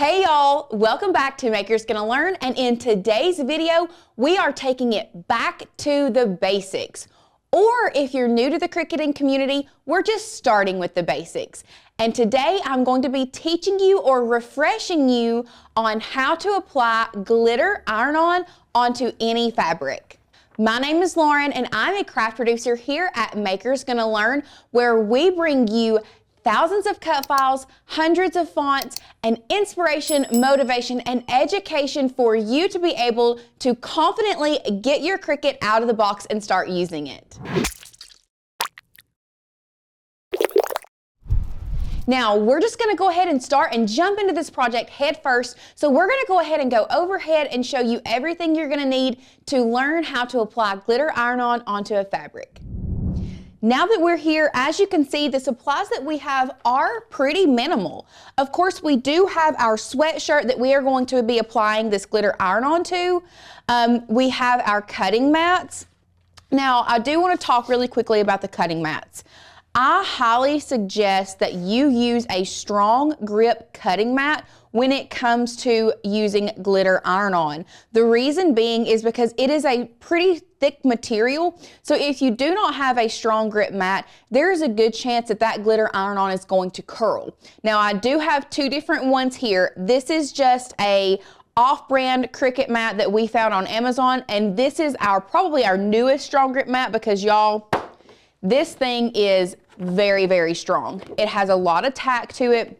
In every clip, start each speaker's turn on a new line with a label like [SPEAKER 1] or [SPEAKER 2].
[SPEAKER 1] Hey y'all, welcome back to Maker's Gonna Learn, and in today's video, we are taking it back to the basics. Or if you're new to the Cricutting community, we're just starting with the basics. And today I'm going to be teaching you or refreshing you on how to apply glitter iron-on onto any fabric. My name is Lauren and I'm a craft producer here at Maker's Gonna Learn, where we bring you thousands of cut files, hundreds of fonts, and inspiration, motivation, and education for you to be able to confidently get your Cricut out of the box and start using it. Now, we're just gonna go ahead and start and jump into this project head first. So we're gonna go ahead and go overhead and show you everything you're gonna need to learn how to apply glitter iron-on onto a fabric. Now that we're here, as you can see, the supplies that we have are pretty minimal. Of course, we do have our sweatshirt that we are going to be applying this glitter iron-on to. We have our cutting mats. Now, I do want to talk really quickly about the cutting mats. I highly suggest that you use a strong grip cutting mat when it comes to using glitter iron-on. The reason being is because it is a pretty thick material. So if you do not have a strong grip mat, there is a good chance that that glitter iron-on is going to curl. Now I do have two different ones here. This is just a off-brand Cricut mat that we found on Amazon, and this is probably our newest strong grip mat because y'all, this thing is very, very strong. It has a lot of tack to it.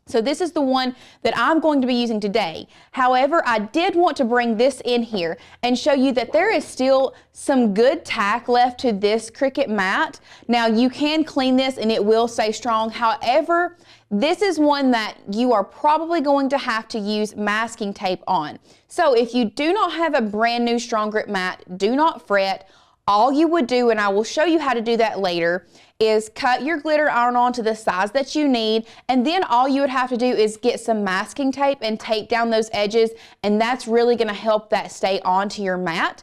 [SPEAKER 1] So this is the one that I'm going to be using today. However, I did want to bring this in here and show you that there is still some good tack left to this Cricut mat. Now you can clean this and it will stay strong. However, this is one that you are probably going to have to use masking tape on. So if you do not have a brand new strong grip mat, do not fret. All you would do, and I will show you how to do that later, is cut your glitter iron-on to the size that you need, and then all you would have to do is get some masking tape and tape down those edges, and that's really gonna help that stay onto your mat.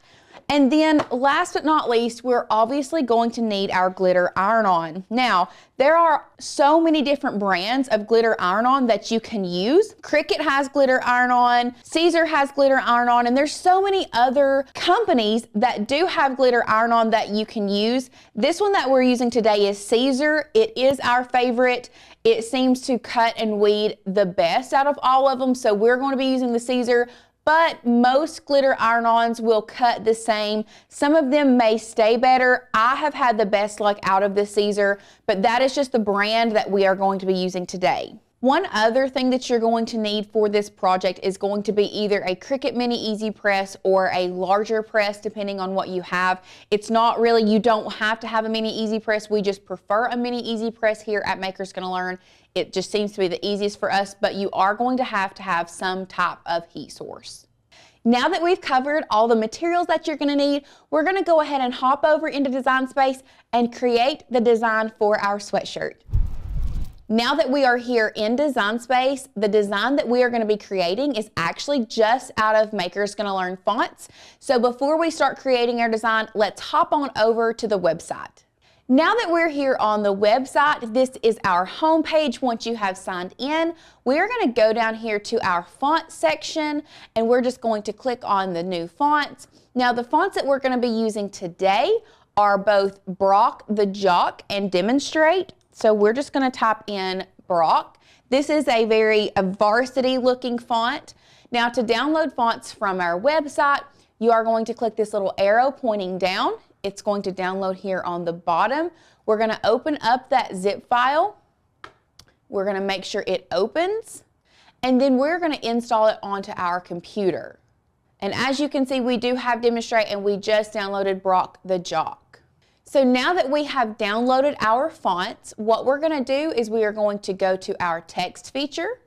[SPEAKER 1] And then last but not least, we're obviously going to need our glitter iron-on. Now, there are so many different brands of glitter iron-on that you can use. Cricut has glitter iron-on, Caesar has glitter iron-on, and there's so many other companies that do have glitter iron-on that you can use. This one that we're using today is Caesar. It is our favorite. It seems to cut and weed the best out of all of them, so we're going to be using the Caesar. But most glitter iron-ons will cut the same. Some of them may stay better. I have had the best luck out of the Caesar, but that is just the brand that we are going to be using today. One other thing that you're going to need for this project is going to be either a Cricut Mini Easy Press or a larger press, depending on what you have. It's not really, you don't have to have a Mini Easy Press. We just prefer a Mini Easy Press here at Maker's Gonna Learn. It just seems to be the easiest for us, but you are going to have some type of heat source. Now that we've covered all the materials that you're gonna need, we're gonna go ahead and hop over into Design Space and create the design for our sweatshirt. Now that we are here in Design Space, the design that we are gonna be creating is actually just out of Maker's Gonna Learn fonts. So before we start creating our design, let's hop on over to the website. Now that we're here on the website, this is our home page. Once you have signed in, we're going to go down here to our font section, and we're just going to click on the new fonts. Now, the fonts that we're going to be using today are both Brock the Jock and Demonstrate. So we're just going to type in Brock. This is a very varsity looking font. Now, to download fonts from our website, you are going to click this little arrow pointing down. It's going to download here on the bottom. We're going to open up that zip file. We're going to make sure it opens, and then we're going to install it onto our computer. And as you can see, we do have Demonstrate, and we just downloaded Brock the Jock. So now that we have downloaded our fonts, what we're going to do is we are going to go to our text feature.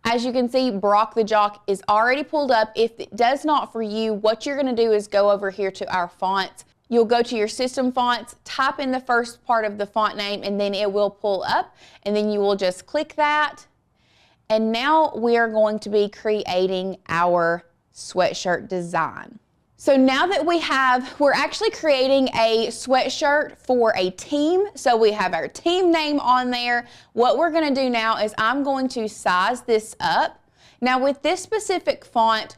[SPEAKER 1] As you can see, Brock the Jock is already pulled up. If it does not for you, what you're going to do is go over here to our fonts. You'll go to your system fonts, type in the first part of the font name, and then it will pull up, and then you will just click that. And now we are going to be creating our sweatshirt design. So now that we're actually creating a sweatshirt for a team. So we have our team name on there. What we're gonna do now is I'm going to size this up. Now with this specific font,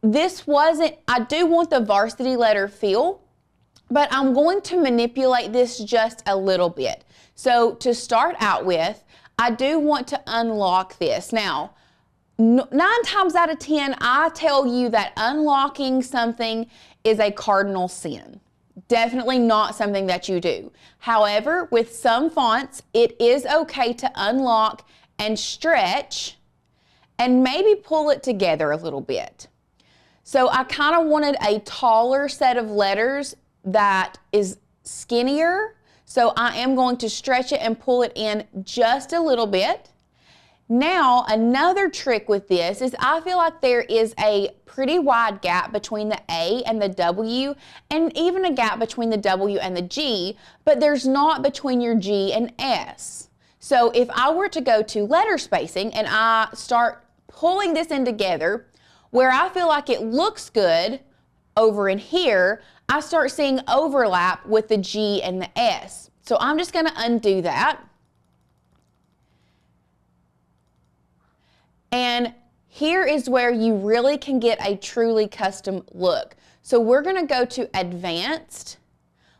[SPEAKER 1] I do want the varsity letter feel, but I'm going to manipulate this just a little bit. So to start out with, I do want to unlock this. Now, 9 times out of 10, I tell you that unlocking something is a cardinal sin. Definitely not something that you do. However, with some fonts, it is okay to unlock and stretch and maybe pull it together a little bit. So I kind of wanted a taller set of letters that is skinnier. So I am going to stretch it and pull it in just a little bit. Now, another trick with this is I feel like there is a pretty wide gap between the A and the W, and even a gap between the W and the G, but there's not between your G and S. So if I were to go to letter spacing and I start pulling this in together, where I feel like it looks good over in here, I start seeing overlap with the G and the S. So I'm just going to undo that. And here is where you really can get a truly custom look. So we're going to go to Advanced.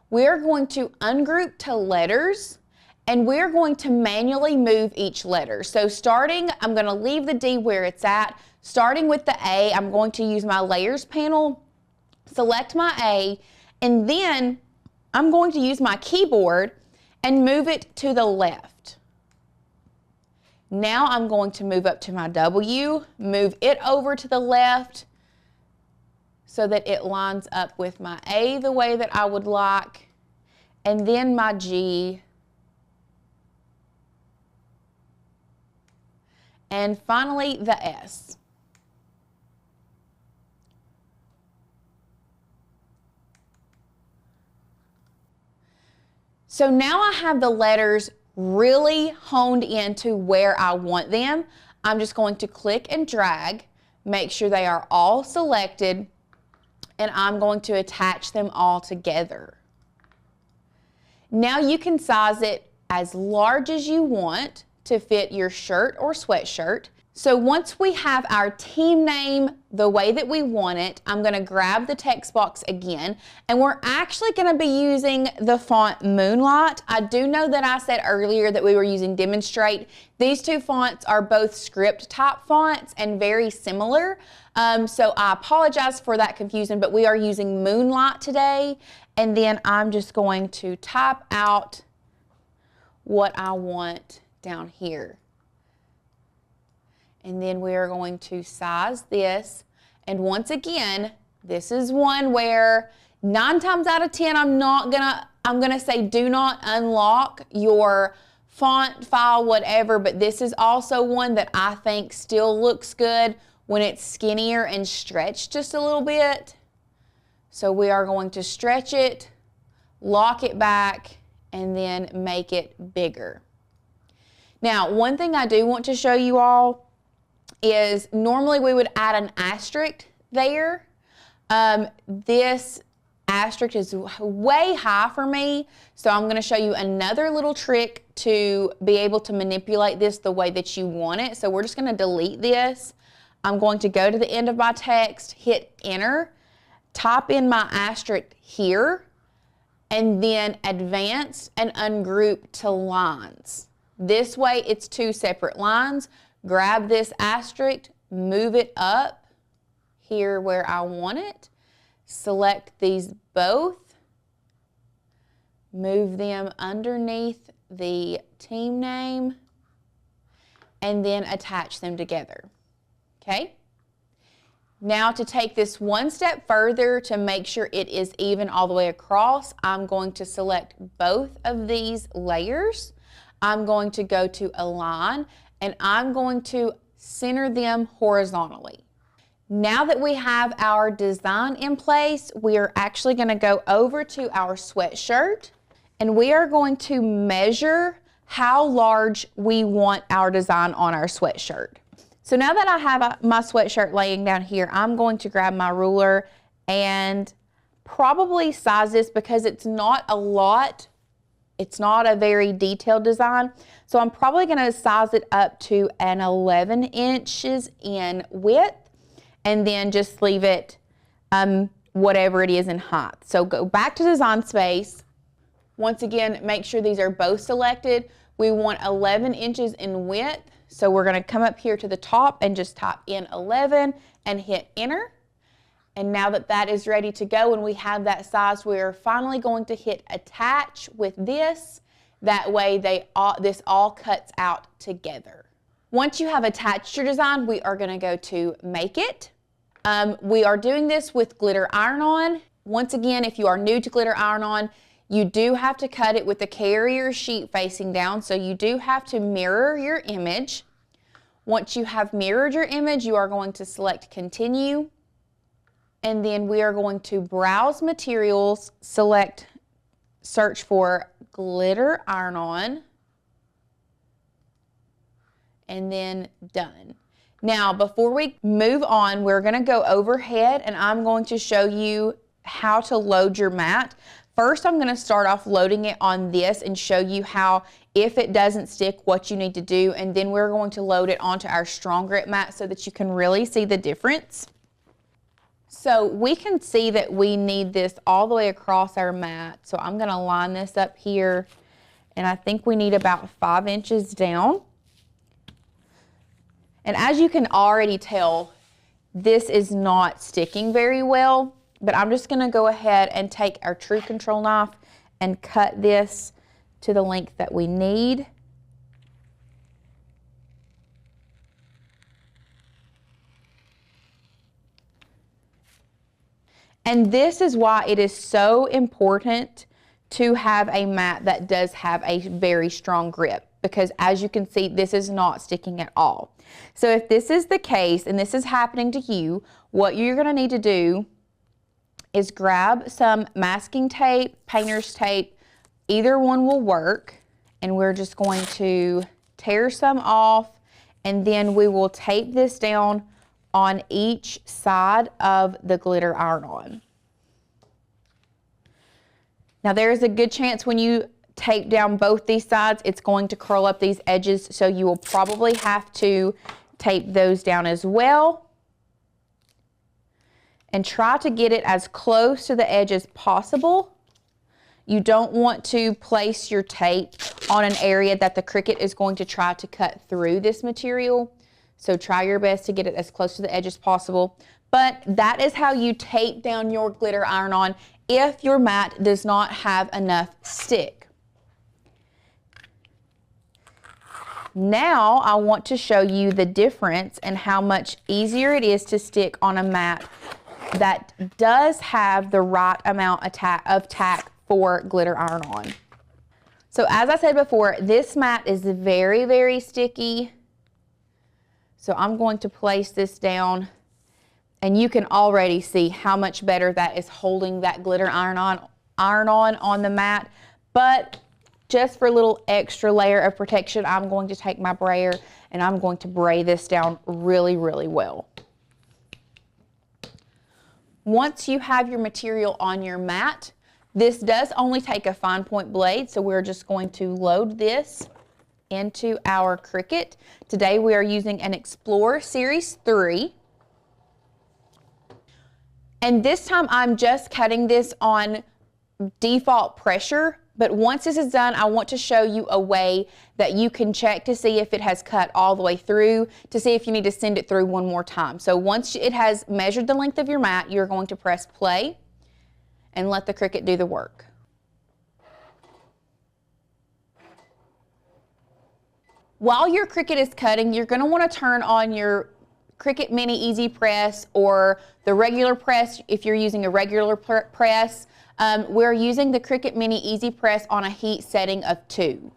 [SPEAKER 1] We're going to ungroup to letters, and we're going to manually move each letter. So starting, I'm going to leave the D where it's at. Starting with the A, I'm going to use my Layers panel, select my A, and then I'm going to use my keyboard and move it to the left. Now I'm going to move up to my W, move it over to the left so that it lines up with my A the way that I would like, and then my G, and finally the S. So now I have the letters really honed into where I want them. I'm just going to click and drag, make sure they are all selected, and I'm going to attach them all together. Now you can size it as large as you want to fit your shirt or sweatshirt. So once we have our team name the way that we want it, I'm going to grab the text box again, and we're actually going to be using the font Moonlight. I do know that I said earlier that we were using Demonstrate. These two fonts are both script type fonts and very similar. So I apologize for that confusion, but we are using Moonlight today. And then I'm just going to type out what I want down here. And then we are going to size this. And once again, this is one where 9 times out of 10, I'm gonna say do not unlock your font file, whatever, but this is also one that I think still looks good when it's skinnier and stretched just a little bit. So we are going to stretch it, lock it back, and then make it bigger. Now, one thing I do want to show you all is normally we would add an asterisk there. This asterisk is way high for me, so I'm going to show you another little trick to be able to manipulate this the way that you want it. So we're just going to delete this. I'm going to go to the end of my text, hit enter, type in my asterisk here, and then advance and ungroup to lines. This way it's 2 separate lines. Grab this asterisk, move it up here where I want it, select these both, move them underneath the team name, and then attach them together. Okay? Now to take this one step further to make sure it is even all the way across, I'm going to select both of these layers. I'm going to go to Align, and I'm going to center them horizontally. Now that we have our design in place, we are actually going to go over to our sweatshirt, and we are going to measure how large we want our design on our sweatshirt. So now that I have my sweatshirt laying down here, I'm going to grab my ruler and probably size this because it's not a lot it's not a very detailed design. So I'm probably going to size it up to an 11 inches in width, and then just leave it whatever it is in height. So go back to design space. Once again, make sure these are both selected. We want 11 inches in width. So we're going to come up here to the top and just type in 11 and hit enter. And now that that is ready to go and we have that size, we're finally going to hit attach with this. That way this all cuts out together. Once you have attached your design, we are going to go to make it. We are doing this with glitter iron-on. Once again, if you are new to glitter iron-on, you do have to cut it with the carrier sheet facing down, so you do have to mirror your image. Once you have mirrored your image, you are going to select continue, and then we are going to browse materials, search for glitter iron-on, and then done. Now, before we move on, we're going to go overhead and I'm going to show you how to load your mat. First, I'm going to start off loading it on this and show you how, if it doesn't stick, what you need to do, and then we're going to load it onto our strong grip mat so that you can really see the difference. So we can see that we need this all the way across our mat. So I'm going to line this up here, and I think we need about 5 inches down. And as you can already tell, this is not sticking very well, but I'm just going to go ahead and take our True Control knife and cut this to the length that we need. And this is why it is so important to have a mat that does have a very strong grip, because as you can see, this is not sticking at all. So if this is the case and this is happening to you, what you're going to need to do is grab some masking tape, painter's tape, either one will work, and we're just going to tear some off, and then we will tape this down on each side of the glitter iron-on. Now there is a good chance when you tape down both these sides, it's going to curl up these edges, so you will probably have to tape those down as well. And try to get it as close to the edge as possible. You don't want to place your tape on an area that the Cricut is going to try to cut through this material. So try your best to get it as close to the edge as possible. But that is how you tape down your glitter iron-on if your mat does not have enough stick. Now I want to show you the difference and how much easier it is to stick on a mat that does have the right amount of tack for glitter iron-on. So as I said before, this mat is very, very sticky. So I'm going to place this down, and you can already see how much better that is holding that glitter iron-on on the mat. But just for a little extra layer of protection, I'm going to take my brayer and I'm going to bray this down really, really well. Once you have your material on your mat, this does only take a fine point blade, so we're just going to load this into our Cricut. Today we are using an Explorer Series 3. And this time I'm just cutting this on default pressure, but once this is done, I want to show you a way that you can check to see if it has cut all the way through, to see if you need to send it through one more time. So once it has measured the length of your mat, you're going to press play and let the Cricut do the work. While your Cricut is cutting, you're going to want to turn on your Cricut Mini Easy Press or the regular press if you're using a regular press. We're using the Cricut Mini Easy Press on a heat setting of 2.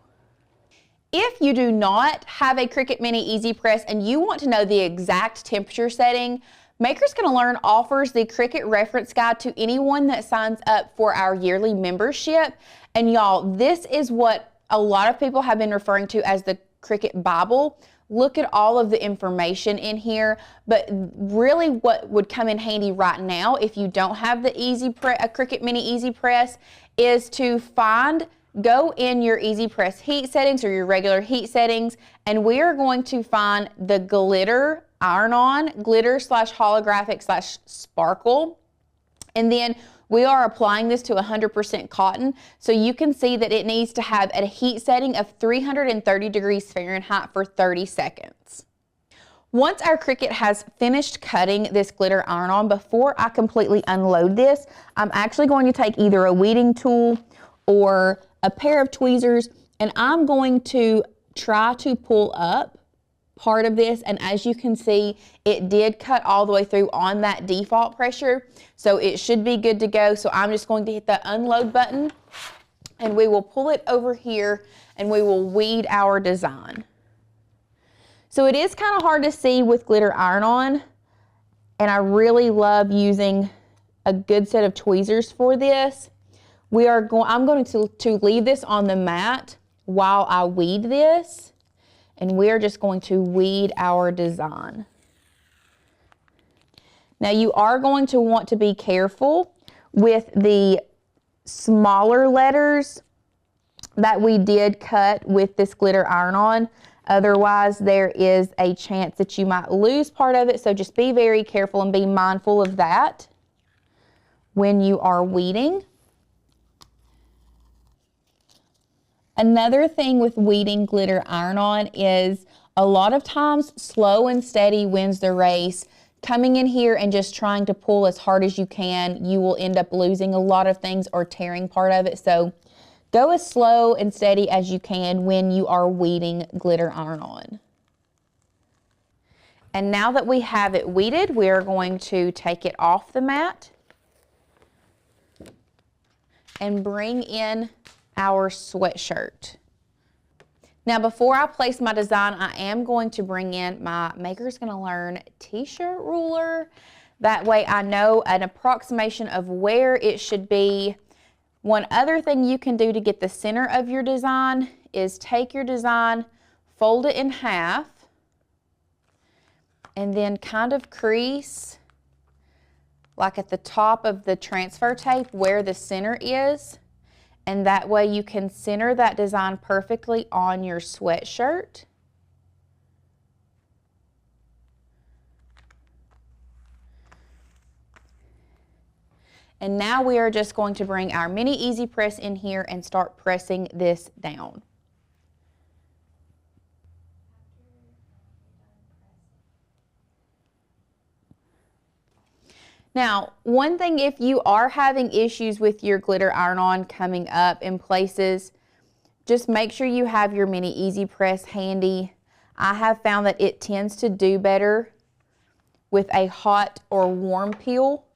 [SPEAKER 1] If you do not have a Cricut Mini Easy Press and you want to know the exact temperature setting, Makers Gonna Learn offers the Cricut reference guide to anyone that signs up for our yearly membership. And y'all, this is what a lot of people have been referring to as the Cricut Bible. Look at all of the information in here, but really what would come in handy right now if you don't have the a Cricut Mini Easy Press is to find go in your Easy Press heat settings or your regular heat settings, and we are going to find the glitter iron-on, glitter / holographic / sparkle. And then we are applying this to 100% cotton, so you can see that it needs to have a heat setting of 330 degrees Fahrenheit for 30 seconds. Once our Cricut has finished cutting this glitter iron-on, before I completely unload this, I'm actually going to take either a weeding tool or a pair of tweezers, and I'm going to try to pull up part of this, and as you can see, it did cut all the way through on that default pressure, so it should be good to go. So I'm just going to hit the unload button, and we will pull it over here, and we will weed our design. So it is kind of hard to see with glitter iron-on, and I really love using a good set of tweezers for this. I'm going to leave this on the mat while I weed this, and we're just going to weed our design. Now you are going to want to be careful with the smaller letters that we did cut with this glitter iron-on. Otherwise, there is a chance that you might lose part of it, so just be very careful and be mindful of that when you are weeding. Another thing with weeding glitter iron-on is a lot of times slow and steady wins the race. Coming in here and just trying to pull as hard as you can, you will end up losing a lot of things or tearing part of it. So go as slow and steady as you can when you are weeding glitter iron-on. And now that we have it weeded, we are going to take it off the mat and bring in our sweatshirt. Now before I place my design, I am going to bring in my Maker's Gonna Learn t-shirt ruler. That way I know an approximation of where it should be. One other thing you can do to get the center of your design is take your design, fold it in half, and then kind of crease like at the top of the transfer tape where the center is. And that way you can center that design perfectly on your sweatshirt. And now we are just going to bring our mini Easy Press in here and start pressing this down. Now, one thing, if you are having issues with your glitter iron-on coming up in places, just make sure you have your mini Easy Press handy. I have found that it tends to do better with a hot or warm peel.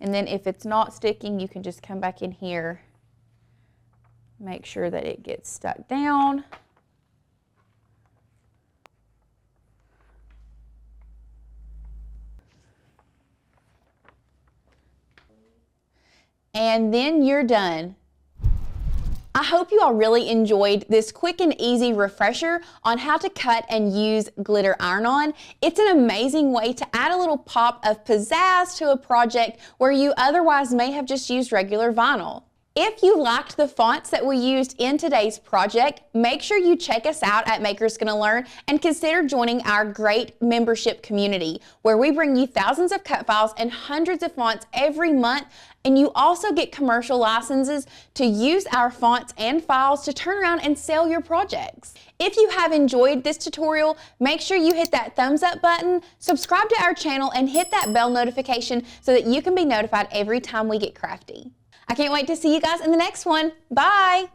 [SPEAKER 1] And then if it's not sticking, you can just come back in here, make sure that it gets stuck down. And then you're done. I hope you all really enjoyed this quick and easy refresher on how to cut and use glitter iron-on. It's an amazing way to add a little pop of pizzazz to a project where you otherwise may have just used regular vinyl. If you liked the fonts that we used in today's project, make sure you check us out at Maker's Gonna Learn and consider joining our great membership community where we bring you thousands of cut files and hundreds of fonts every month, and you also get commercial licenses to use our fonts and files to turn around and sell your projects. If you have enjoyed this tutorial, make sure you hit that thumbs up button, subscribe to our channel, and hit that bell notification so that you can be notified every time we get crafty. I can't wait to see you guys in the next one. Bye!